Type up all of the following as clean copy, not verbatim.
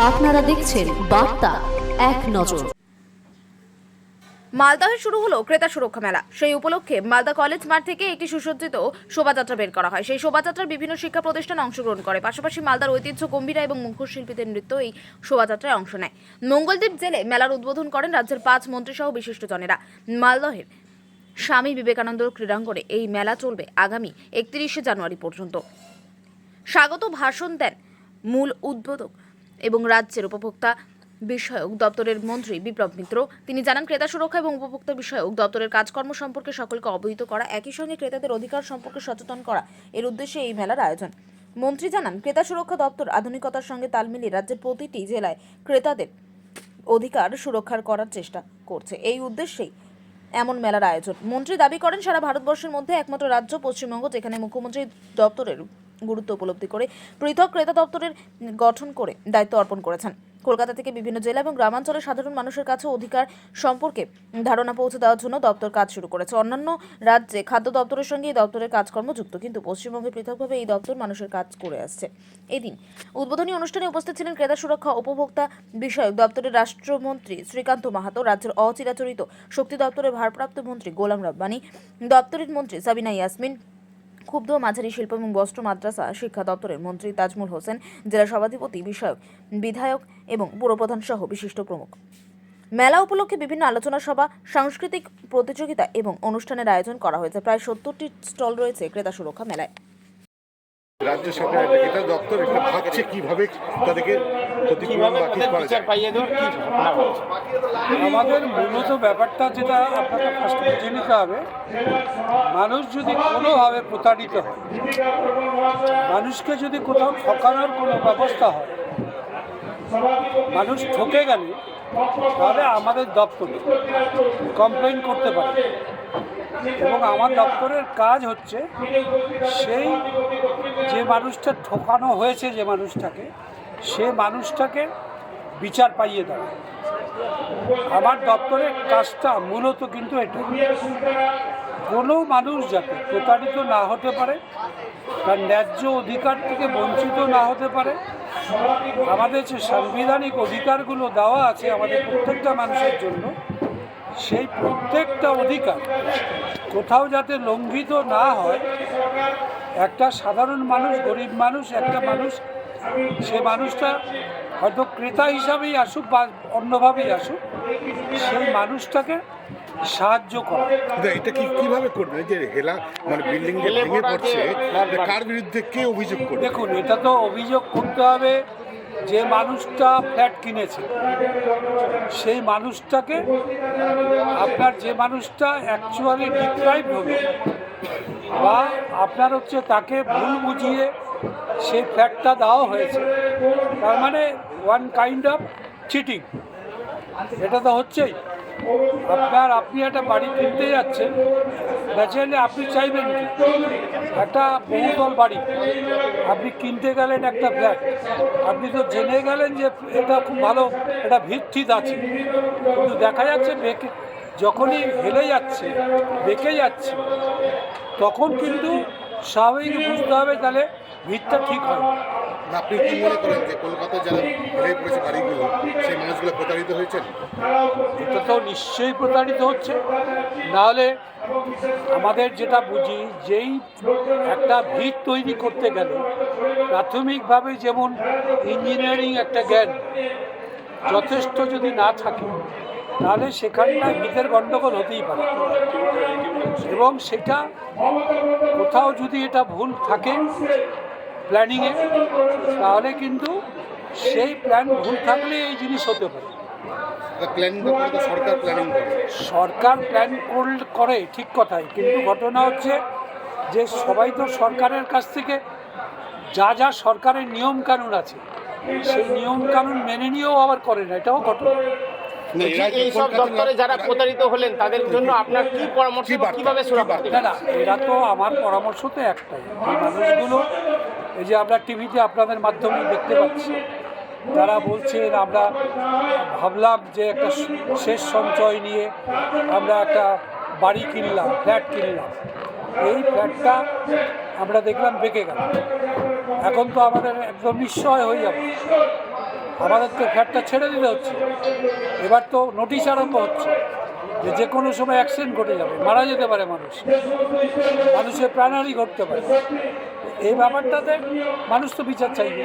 আপনারা দেখছেন বার্তা এক নজর। মালদহে শুরু হলো ক্রেতা সুরক্ষা মেলা। সেই উপলক্ষে মালদা কলেজ মাঠ থেকে একটি সুসজ্জিত শোভাযাত্রা বের করা হয়। সেই শোভাযাত্রার বিভিন্ন শিক্ষা প্রতিষ্ঠান অংশগ্রহণ করে। পাশাপাশি মালদার ঐতিহ্য গম্ভীরা এবং মুখোশ শিল্পীদের নৃত্য এই শোভাযাত্রায় অংশ নেয়। মঙ্গলদ্বীপ জেলে মেলার উদ্বোধন করেন রাজ্যের 5 মন্ত্রীসহ বিশিষ্টজনেরা। মালদহের স্বামী বিবেকানন্দ ক্রীড়াঙ্গনে এই মেলা চলবে আগামী 31শে জানুয়ারি পর্যন্ত। স্বাগত ভাষণ দেন মূল উদ্বোধক এবং রাজ্যের উপভোক্তা বিষয়ক দপ্তরের মন্ত্রী বিপ্লব মিত্র। তিনি জানান, ক্রেতা সুরক্ষা এবং উপভোক্তা বিষয়ক দপ্তরের কাজকর্ম সম্পর্কে সকলকে অবহিত করা, একই সঙ্গে ক্রেতাদের অধিকার সম্পর্কে সচেতন করা এর উদ্দেশ্যে এই মেলার আয়োজন। মন্ত্রী জানান, ক্রেতা সুরক্ষা দপ্তর আধুনিকতার সঙ্গে তাল মিলিয়ে রাজ্যের প্রতিটি জেলায় ক্রেতাদের অধিকার সুরক্ষার করার চেষ্টা করছে। এই উদ্দেশ্যেই এমন মেলার আয়োজন। মন্ত্রী দাবি করেন, সারা ভারতবর্ষের মধ্যে একমাত্র রাজ্য পশ্চিমবঙ্গ যেখানে মুখ্যমন্ত্রী দপ্তরের গুরুত্ব উপলব্ধি করে পৃথক ক্রেতা দপ্তরের গঠন করে দায়িত্ব অর্পণ করেছেন। কলকাতা থেকে বিভিন্ন জেলা এবং গ্রামাঞ্চলের সাধারণ মানুষের কাছে অধিকার সম্পর্কে ধারণা পৌঁছে দেওয়ার জন্য দপ্তর কাজ শুরু করেছে। অন্যান্য রাজ্যে খাদ্য দপ্তরের সঙ্গে এই দপ্তরের কাজকর্ম যুক্ত, কিন্তু পশ্চিমবঙ্গে পৃথকভাবে এই দপ্তর মানুষের কাজ করে আসছে। এদিন উদ্বোধনী অনুষ্ঠানে উপস্থিত ছিলেন ক্রেতা সুরক্ষা উপভোক্তা বিষয়ক দপ্তরের রাষ্ট্রমন্ত্রী শ্রীকান্ত মাহাতো, রাজ্যের অচিরাচরিত শক্তি দপ্তরের ভারপ্রাপ্ত মন্ত্রী গোলাম রব্বানী, দপ্তরের মন্ত্রী সাবিনা ইয়াসমিন, ক্ষুব্ধ মাঝারি শিল্প এবং বস্ত্র মাদ্রাসা শিক্ষা দপ্তরের মন্ত্রী তাজমুল হোসেন, জেলা সভাধিপতি বিষয়ক বিধায়ক এবং পুরপ্রধান সহ বিশিষ্ট প্রমুখ। মেলা উপলক্ষে বিভিন্ন আলোচনা সভা, সাংস্কৃতিক প্রতিযোগিতা এবং অনুষ্ঠানের আয়োজন করা হয়েছে। প্রায় 70টি স্টল রয়েছে ক্রেতা সুরক্ষা মেলায়। রাজ্য সরকার এটা দপ্তর এটা ভাবছে কিভাবে তাদেরকে ক্ষতিপূরণ বা কি করা যায়। আমাদের মূলত ব্যাপারটা যেটা আপনাকে ফার্স্ট বুঝে নিতে হবে, মানুষ যদি কোনোভাবে প্রতারিত হয়, মানুষকে যদি কোথাও ঠকানোর কোনো ব্যবস্থা হয়, মানুষ ঠকে গেলে তাহলে আমাদের দপ্তরে কমপ্লেন করতে পারে এবং আমার দপ্তরের কাজ হচ্ছে সেই যে মানুষটা ঠকানো হয়েছে, যে মানুষটাকে, সে মানুষটাকে বিচার পাইয়ে দেওয়া। আমার দপ্তরের কাজটা মূলত কিন্তু এটা, কোনো মানুষ যাতে প্রতারিত না হতে পারে, তার ন্যায্য অধিকার থেকে বঞ্চিত না হতে পারে। আমাদের যে সাংবিধানিক অধিকারগুলো দেওয়া আছে আমাদের প্রত্যেকটা মানুষের জন্য, সেই প্রত্যেকটা অধিকার কোথাও যাতে লঙ্ঘিত না হয়। একটা সাধারণ মানুষ, গরিব মানুষ, একটা মানুষ, সে মানুষটা হয়তো ক্রেতা হিসাবেই আসুক বা অন্যভাবেই আসুক, সেই মানুষটাকে সাহায্য করা। এটা কিভাবে করবে যে হেলা মানে বিল্ডিং যে ভেঙে পড়ছে, কার বিরুদ্ধে কে অভিযোগ করবে? দেখুন, এটা তো অভিযোগ করতে হবে যে মানুষটা ফ্ল্যাট কিনেছে, সেই মানুষটাকে, আপনার যে মানুষটা অ্যাকচুয়ালি ডিপ্রাইভ হবে বা আপনার হচ্ছে তাকে ভুল বুঝিয়ে সেই ফ্ল্যাটটা দেওয়া হয়েছে, তার মানে ওয়ান কাইন্ড অফ চিটিং। এটা তো হচ্ছেই। আপনি একটা বাড়ি কিনতে যাচ্ছেন, ন্যাচারালি আপনি চাইবেন কি একটা বহুতল বাড়ি, আপনি কিনতে গেলেন একটা ফ্ল্যাট, আপনি তো জেনে গেলেন যে এটা খুব ভালো, এটা ভিত্তিত আছে, কিন্তু দেখা যাচ্ছে যখনই হেলে যাচ্ছে, বেঁকে যাচ্ছে, তখন কিন্তু স্বাভাবিক বুঝতে হবে তাহলে ভিতটা ঠিক হয়। আপনি কি মনে করেন যে কলকাতায় যারা ভেঙে পড়েছে বাড়িগুলো, সেই মানুষগুলো প্রতারিত হয়েছেন? এটা তো নিশ্চয়ই প্রতারিত হচ্ছে। নাহলে আমাদের যেটা বুঝি, যেই একটা ভিত তৈরি করতে গেলে প্রাথমিকভাবে যেমন ইঞ্জিনিয়ারিং একটা জ্ঞান যথেষ্ট যদি না থাকে, তাহলে সেখানটায় ভিতের গণ্ডগোল হতেই পারে। এবং সেটা কোথাও যদি এটা ভুল থাকে প্ল্যানিংয়ে, তাহলে কিন্তু সেই প্ল্যান ভুল থাকলে এই জিনিস হতে পারে। সরকার প্ল্যান করে ঠিক কথাই, কিন্তু ঘটনা হচ্ছে যে সবাই তো সরকারের কাছ থেকে যা যা সরকারের নিয়ম কানুন আছে সেই নিয়ম কানুন মেনে নিয়েও আবার করে না, এটাও ঘটনা। এই সব দপ্তরে যারা প্রতারিত হলেন তাদের জন্য আপনার কি পরামর্শ, কিভাবে সুরক্ষা? না, এরা তো আমার পরামর্শ তো একটাই, এই মানুষগুলো, এই যে আমরা টিভিতে আপনাদের মাধ্যমে দেখতে পাচ্ছি, তারা বলছেন আমরা ভাবলাম যে একটা শেষ সঞ্চয় নিয়ে আমরা একটা বাড়ি কিনলাম, ফ্ল্যাট কিনলাম, এই ফ্ল্যাটটা আমরা দেখলাম বেঁকে গেল, এখন তো আমাদের একদম নিশ্চয় হয়ে যাবে। আমাদের তো ফ্ল্যাটটা ছেড়ে দিতে হচ্ছে। এবার তো নোটিশ আরম্ভ হচ্ছে যে কোনো সময় অ্যাক্সিডেন্ট ঘটে যাবে, মারা যেতে পারে মানুষের প্রাণহানি ঘটতে পারে। এই ব্যাপারটাতে মানুষ তো বিচার চাইবে,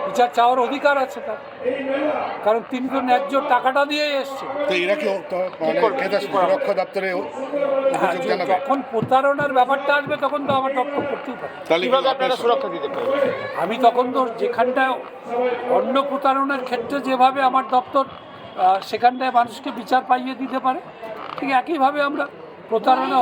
বিচার চাওয়ার অধিকার আছে তার, কারণ তিনি তো ন্যায্য টাকাটা দিয়েই এসছে। তো এরা কি ক্রেতা সুরক্ষা দপ্তরে হ্যাঁ, অভিযোগ জানাবে? যখন প্রতারণার ব্যাপারটা আসবে তখন তো আমার দপ্তর করতেই পারে। তাহলে কি কিভাবে আপনারা সুরক্ষা দিতে পারেন? আমি তখন তো যেখানটায় অন্য প্রতারণার ক্ষেত্রে যেভাবে আমার দপ্তর সেখানটায় মানুষকে বিচার পাইয়ে দিতে পারে, ঠিক একইভাবে আমরা প্রতারণা